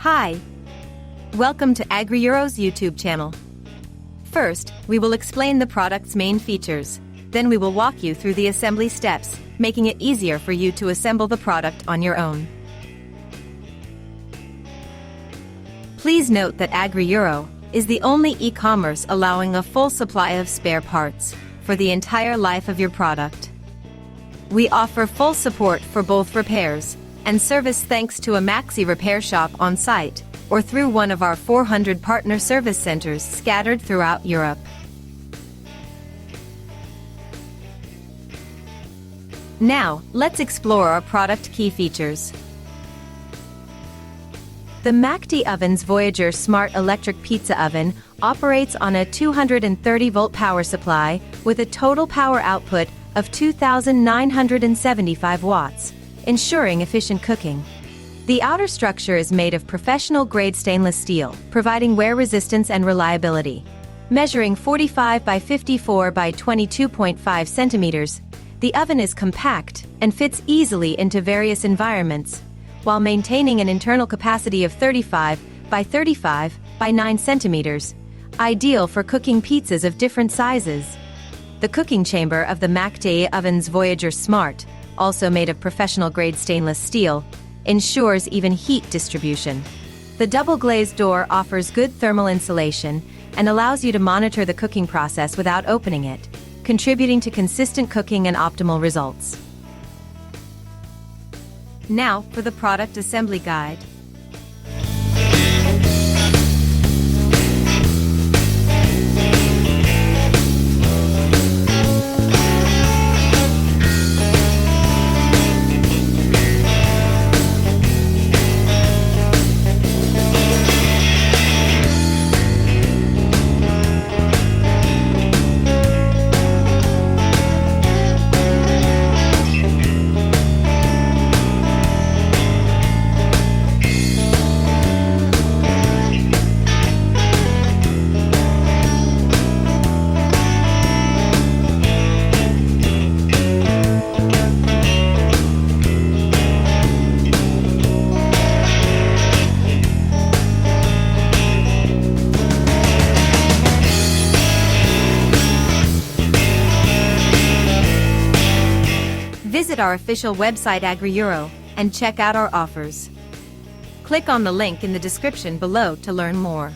Hi! Welcome to AgriEuro's YouTube channel. First, we will explain the product's main features. Then we will walk you through the assembly steps, making it easier for you to assemble the product on your own. Please note that AgriEuro is the only e-commerce allowing a full supply of spare parts for the entire life of your product. We offer full support for both repairs and service thanks to a Macte repair shop on site or through one of our 400 partner service centers scattered throughout Europe. Now, let's explore our product key features. The Macte Oven Voyager SMART electric pizza oven operates on a 230-volt power supply with a total power output of 2,975 watts, ensuring efficient cooking. The outer structure is made of professional-grade stainless steel, providing wear resistance and reliability. Measuring 45 by 54 by 22.5 centimeters, the oven is compact and fits easily into various environments, while maintaining an internal capacity of 35 by 35 by 9 centimeters, ideal for cooking pizzas of different sizes. The cooking chamber of the Macte Oven Voyager SMART, also made of professional-grade stainless steel, ensures even heat distribution. The double-glazed door offers good thermal insulation and allows you to monitor the cooking process without opening it, contributing to consistent cooking and optimal results. Now for the product assembly guide. Visit our official website AgriEuro and check out our offers. Click on the link in the description below to learn more.